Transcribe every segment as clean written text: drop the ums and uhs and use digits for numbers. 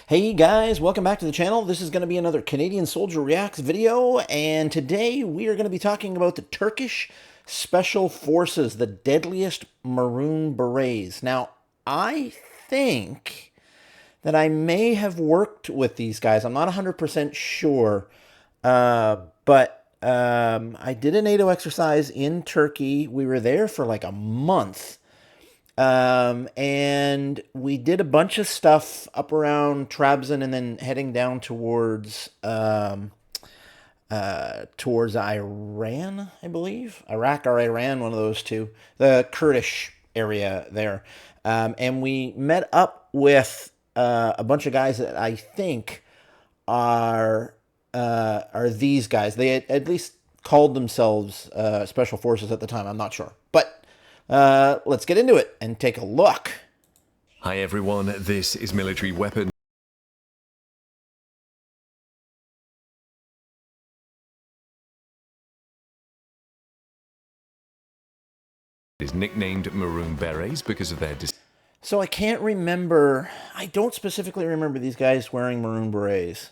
Hey guys, welcome back to the channel. This is going to be another Canadian Soldier Reacts video, and today we are going to be talking about the Turkish Special Forces, the deadliest Maroon Berets. Now, I think that I may have worked with these guys. I'm not 100% sure, but I did a NATO exercise in Turkey. We were there for like a month. And we did a bunch of stuff up around Trabzon and then heading down towards Iran, I believe. Iraq or Iran, one of those two. The Kurdish area there. And we met up with a bunch of guys that I think are these guys. They at least called themselves Special Forces at the time. I'm not sure. But let's get into it and take a look. Hi everyone, this is Military Weapon. Is nicknamed Maroon Berets because of their So I can't remember. I don't specifically remember these guys wearing maroon berets.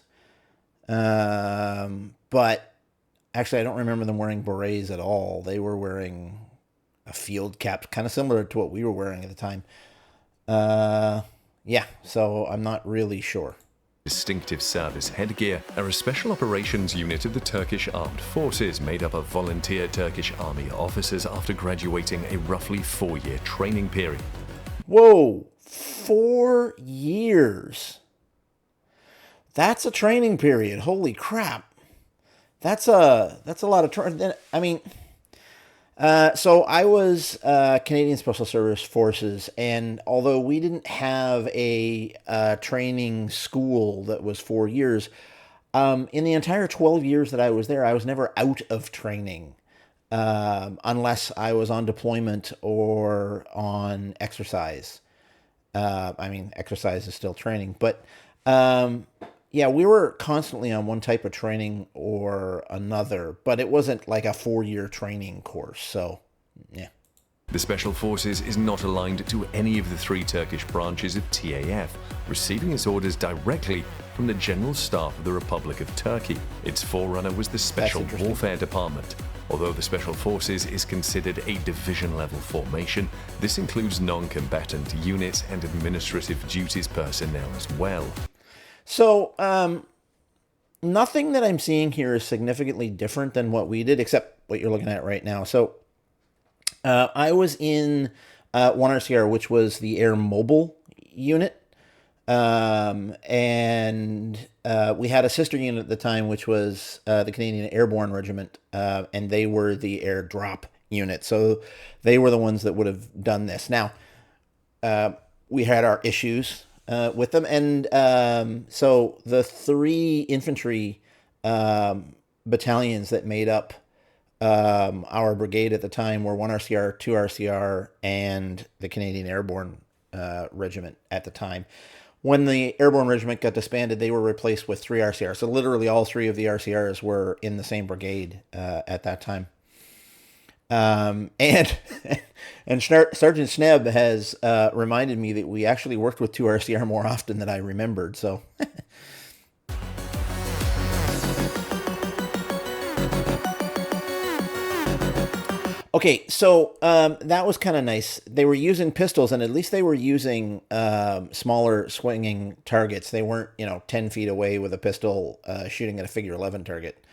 But actually, I don't remember them wearing berets at all. They were wearing a field cap, kind of similar to what we were wearing at the time. Yeah, so I'm not really sure. distinctive service headgear are a special operations unit of the Turkish Armed Forces made up of volunteer Turkish army officers after graduating a roughly 4-year training period. Whoa, 4 years. That's a training period. Holy crap. That's a lot of training. I mean, so I was Canadian Special Service Forces, and although we didn't have a training school that was 4 years, in the entire 12 years that I was there, I was never out of training, unless I was on deployment or on exercise. I mean, exercise is still training, but yeah, we were constantly on one type of training or another, but it wasn't like a 4-year training course. So, yeah. The Special Forces is not aligned to any of the 3 Turkish branches of TAF, receiving its orders directly from the General Staff of the Republic of Turkey. Its forerunner was the Special Warfare Department. Although the Special Forces is considered a division-level formation, this includes non-combatant units and administrative duties personnel as well. So, nothing that I'm seeing here is significantly different than what we did, except what you're looking at right now. So, I was in 1RCR, which was the Air Mobile unit. And we had a sister unit at the time, which was the Canadian Airborne Regiment, and they were the air drop unit. So they were the ones that would have done this. Now, we had our issues with them, and so the 3 infantry battalions that made up our brigade at the time were 1RCR, 2RCR, and the Canadian Airborne Regiment at the time. When the Airborne Regiment got disbanded, they were replaced with 3RCR. So literally all 3 of the RCRs were in the same brigade at that time. And and Sergeant Sneb has reminded me that we actually worked with 2RCR more often than I remembered. So okay, so that was kind of nice. They were using pistols, and at least they were using smaller swinging targets. They weren't, 10 feet away with a pistol shooting at a figure 11 target.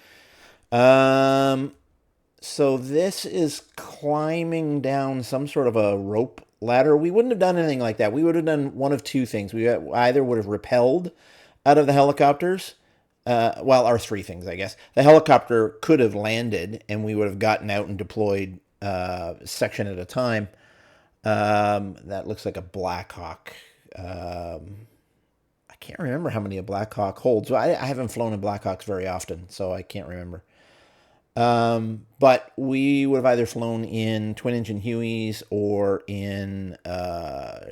So this is climbing down some sort of a rope ladder. We wouldn't have done anything like that. We would have done one of 2 things. We either would have rappelled out of the helicopters. Well, our 3 things, I guess. The helicopter could have landed, and we would have gotten out and deployed section at a time. That looks like a Black Hawk. I can't remember how many a Black Hawk holds. I haven't flown in Black Hawks very often, so I can't remember. But we would have either flown in twin-engine Hueys or in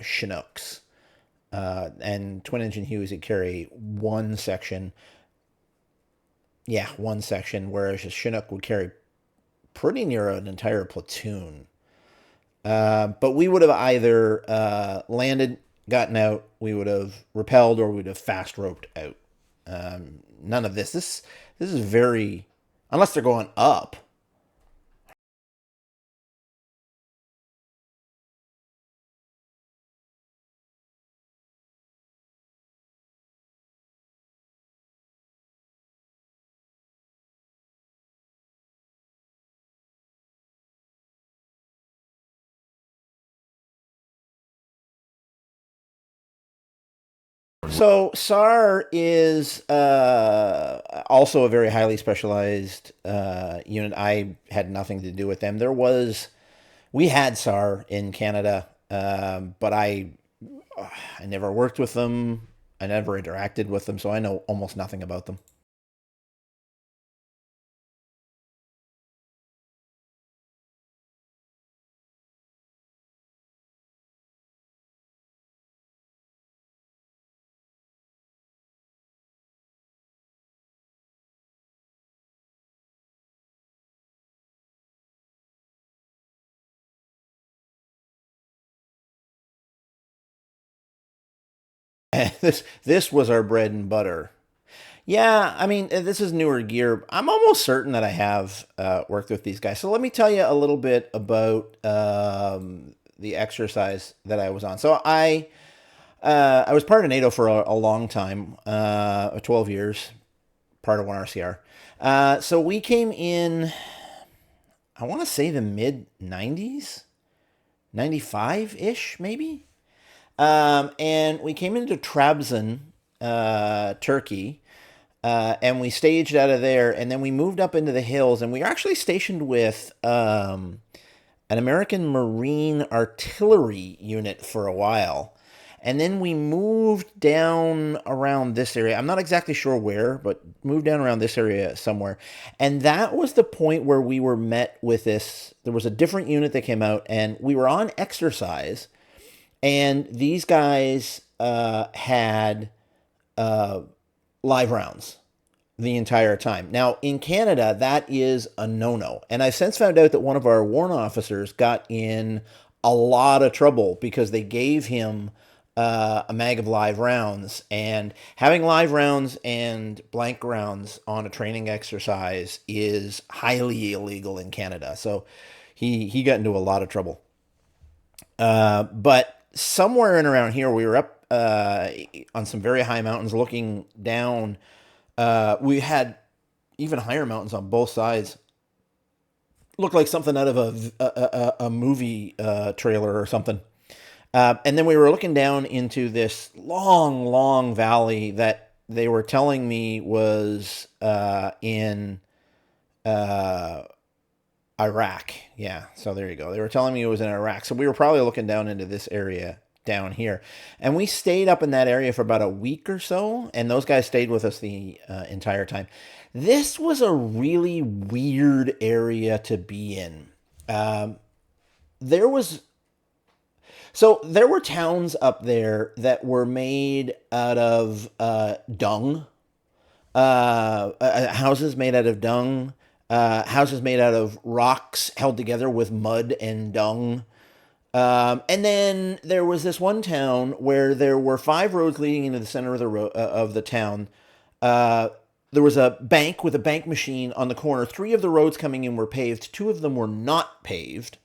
Chinooks. And twin-engine Hueys would carry 1 section. Yeah, 1 section, whereas a Chinook would carry pretty near an entire platoon. But we would have either landed gotten out, we would have repelled or we'd have fast roped out. None of this. This is very, unless they're going up. So SAR is also a very highly specialized unit. I had nothing to do with them. We had SAR in Canada, but I never worked with them. I never interacted with them, so I know almost nothing about them. This was our bread and butter. Yeah, I mean, this is newer gear. I'm almost certain that I have worked with these guys. So let me tell you a little bit about the exercise that I was on. I was part of NATO for a long time, 12 years, part of one RCR. So we came in, I want to say the mid 90s, 95 ish, maybe. And we came into Trabzon, Turkey, and we staged out of there, and then we moved up into the hills, and we were actually stationed with an American Marine artillery unit for a while. And then we moved down around this area. I'm not exactly sure where, but moved down around this area somewhere. And that was the point where we were met with this. There was a different unit that came out, and we were on exercise. And these guys had live rounds the entire time. Now, in Canada, that is a no-no. And I've since found out that one of our warrant officers got in a lot of trouble because they gave him a mag of live rounds. And having live rounds and blank rounds on a training exercise is highly illegal in Canada. So he got into a lot of trouble. But somewhere in around here, we were up on some very high mountains looking down. We had even higher mountains on both sides. Looked like something out of a movie trailer or something. And then we were looking down into this long, long valley that they were telling me was in Iraq. Yeah, so there you go. They were telling me it was in Iraq. So we were probably looking down into this area down here. And we stayed up in that area for about a week or so, and those guys stayed with us the entire time. This was a really weird area to be in. There was there were towns up there that were made out of dung, houses made out of dung, houses made out of rocks held together with mud and dung. And then there was this one town where there were five roads leading into the center of the town. There was a bank with a bank machine on the corner. Three of the roads coming in were paved. Two of them were not paved.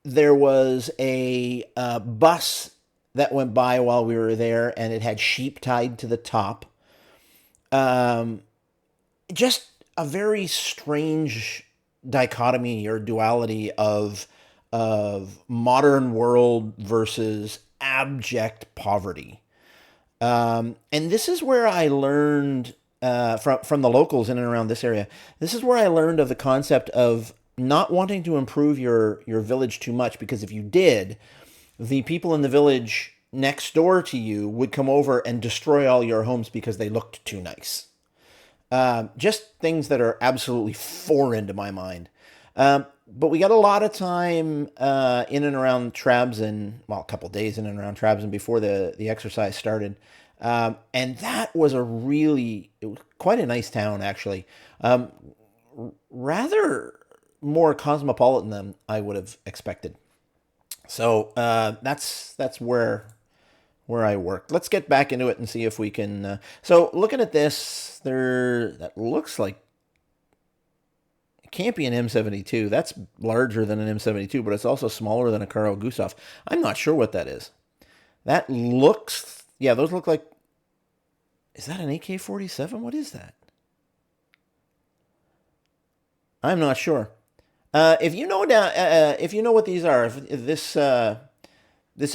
There was a bus that went by while we were there, and it had sheep tied to the top. Just a very strange dichotomy or duality of modern world versus abject poverty. And this is where I learned from the locals in and around this area. This is where I learned of the concept of not wanting to improve your village too much, because if you did, the people in the village next door to you would come over and destroy all your homes because they looked too nice. Just things that are absolutely foreign to my mind. But we got a lot of time in and around Trabzon, well, a couple days in and around Trabzon before the exercise started. And that was it was quite a nice town, actually. Rather more cosmopolitan than I would have expected. So that's where I worked. Let's get back into it and see if we can. So looking at this, that looks like it can't be an M72. That's larger than an M72, but it's also smaller than a Carl Gustav. I'm not sure what that is. That looks, yeah, those look like. Is that an AK-47? What is that? I'm not sure. If you know what these are, if this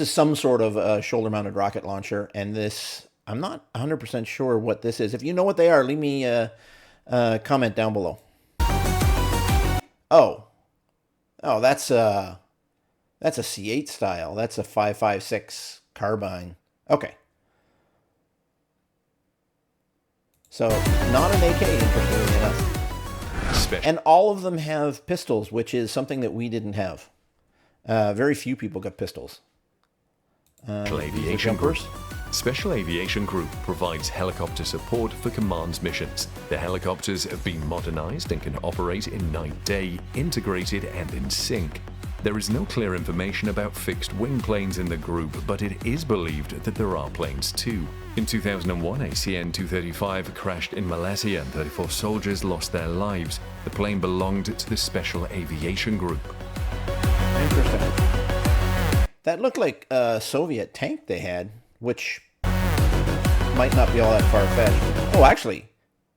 is some sort of shoulder-mounted rocket launcher, and this I'm not 100% sure what this is. If you know what they are, leave me a comment down below. Oh, oh, that's a C8 style. That's a 5.56 carbine. Okay, so not an AK, interestingly enough. Special And all of them have pistols, which is something that we didn't have. Very few people got pistols. Aviation Group. Jumpers. Special Aviation Group provides helicopter support for command's missions. The helicopters have been modernized and can operate in night, day, integrated and in sync. There is no clear information about fixed wing planes in the group, but it is believed that there are planes too. In 2001, a CN-235 crashed in Malaysia and 34 soldiers lost their lives. The plane belonged to the Special Aviation Group. Interesting. That looked like a Soviet tank they had, which might not be all that far-fetched. Oh, actually,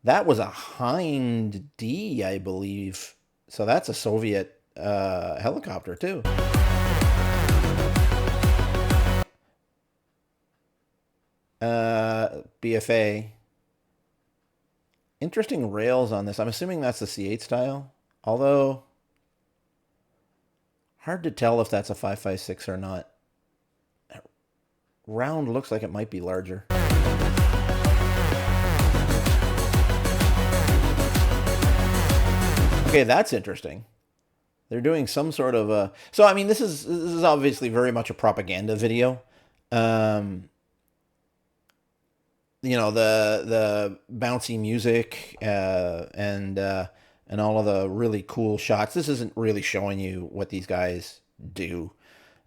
that was a Hind D, I believe. So that's a Soviet helicopter, too. BFA. Interesting rails on this. I'm assuming that's the C8 style. Although, hard to tell if that's a 5.56 or not. Round looks like it might be larger. Okay, that's interesting. They're doing some sort of a. So I mean, this is obviously very much a propaganda video. Um, the bouncy music and all of the really cool shots. This isn't really showing you what these guys do.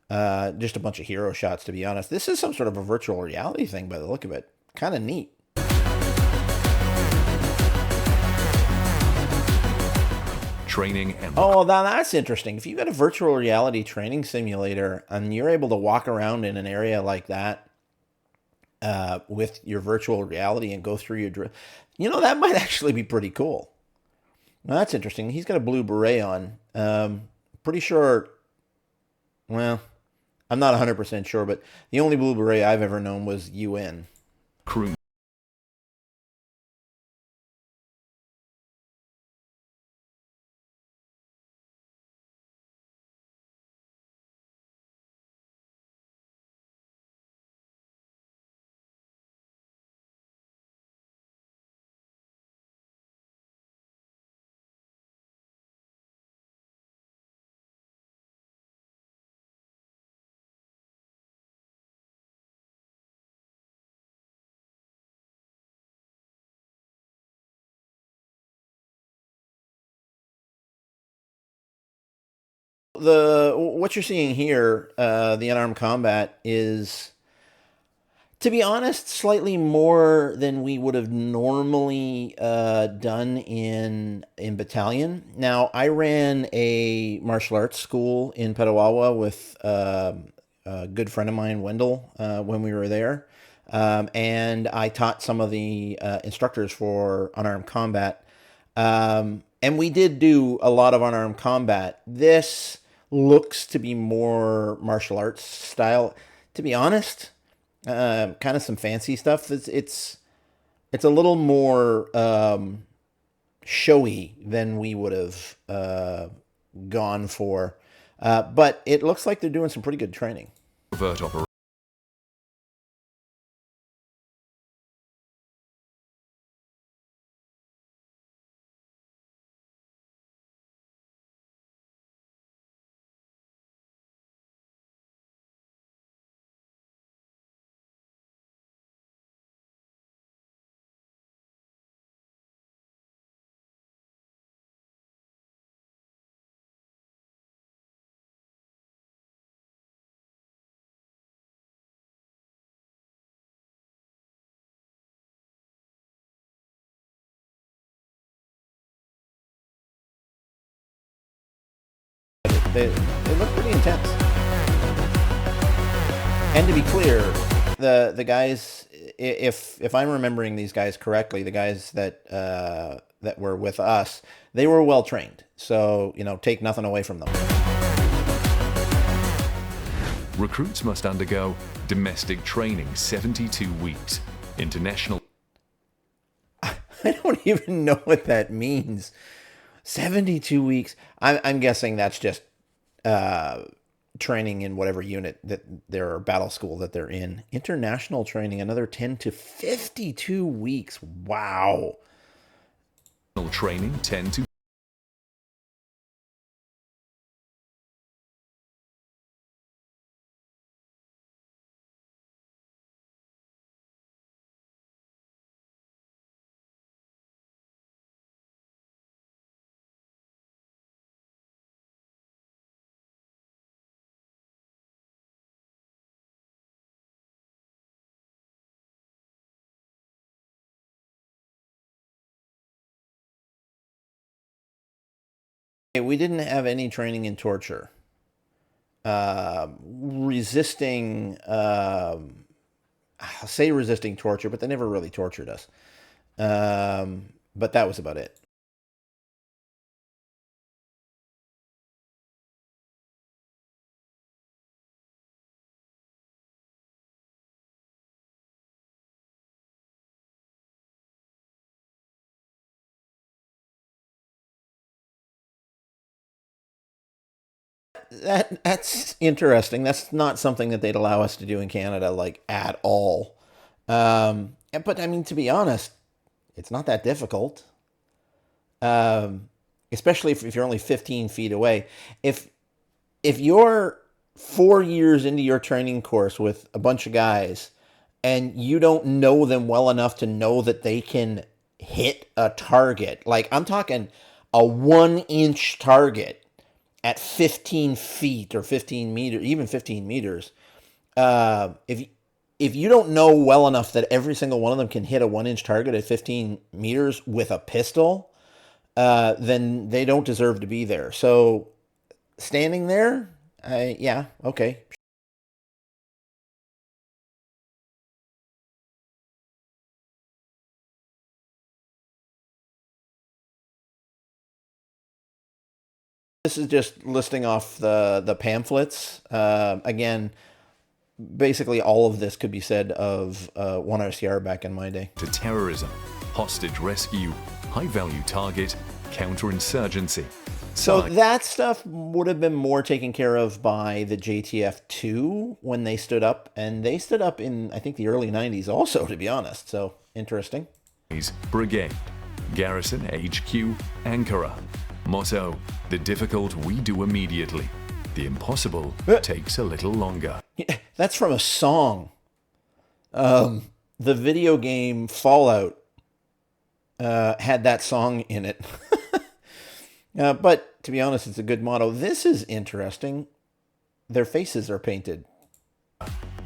Just a bunch of hero shots, to be honest. This is some sort of a virtual reality thing by the look of it. Kind of neat. Training and Oh, now that's interesting. If you got a virtual reality training simulator and you're able to walk around in an area like that with your virtual reality and go through your drill, that might actually be pretty cool. Now, that's interesting. He's got a blue beret on. Pretty sure. Well, I'm not 100% sure, but the only blue beret I've ever known was UN. crew What you're seeing here, the unarmed combat is, to be honest, slightly more than we would have normally done in battalion. Now, I ran a martial arts school in Petawawa with a good friend of mine, Wendell, when we were there. And I taught some of the instructors for unarmed combat. And we did do a lot of unarmed combat. This looks to be more martial arts style. To be honest, kind of some fancy stuff. It's a little more showy than we would have gone for, but it looks like they're doing some pretty good training. covert operation. They look pretty intense. And to be clear, the guys, if I'm remembering these guys correctly, the guys that were with us, they were well trained. So, take nothing away from them. Recruits must undergo domestic training 72 weeks, international. I don't even know what that means. 72 weeks. I'm guessing that's just training in whatever unit that their battle school that they're in. International training, another 10 to 52 weeks. Wow. Training 10 to We didn't have any training in torture. Resisting, I'll say resisting torture, but they never really tortured us. But that was about it. That's interesting. That's not something that they'd allow us to do in Canada, like at all. But I mean, to be honest, it's not that difficult. Especially if you're only 15 feet away. If you're 4 years into your training course with a bunch of guys and you don't know them well enough to know that they can hit a target, like I'm talking a 1 inch target at 15 feet or 15 meters, even 15 meters, if you don't know well enough that every single one of them can hit a 1 inch target at 15 meters with a pistol, then they don't deserve to be there. So standing there, yeah, okay. This is just listing off the pamphlets. Again, basically all of this could be said of 1RCR back in my day. To terrorism, hostage rescue, high-value target, counterinsurgency. So that stuff would have been more taken care of by the JTF2 when they stood up. And they stood up in, I think, the early 90s also, to be honest. So, interesting. Brigade, Garrison HQ, Ankara. Motto, the difficult we do immediately. The impossible takes a little longer. Yeah, that's from a song. The video game Fallout had that song in it. But to be honest, it's a good motto. This is interesting. Their faces are painted.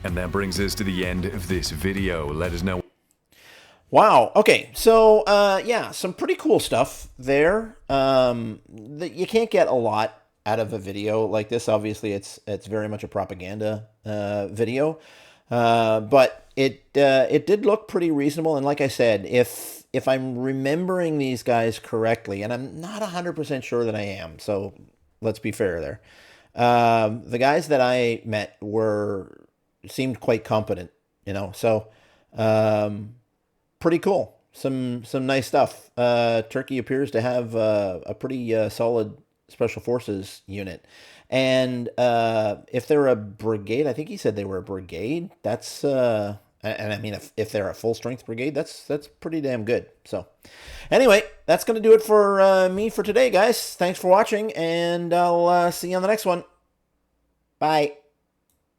And that brings us to the end of this video. Let us know. Wow. Okay. So, yeah, some pretty cool stuff there. That you can't get a lot out of a video like this. Obviously, it's very much a propaganda video, but it did look pretty reasonable. And like I said, if I'm remembering these guys correctly, and I'm not 100% sure that I am, so let's be fair there. The guys that I met seemed quite competent, So. Pretty cool. Some nice stuff. Turkey appears to have a pretty solid special forces unit. And if they're a brigade, I think he said they were a brigade. That's and I mean if they're a full strength brigade, that's pretty damn good. So anyway, that's going to do it for me for today, guys. Thanks for watching, and I'll see you on the next one. Bye.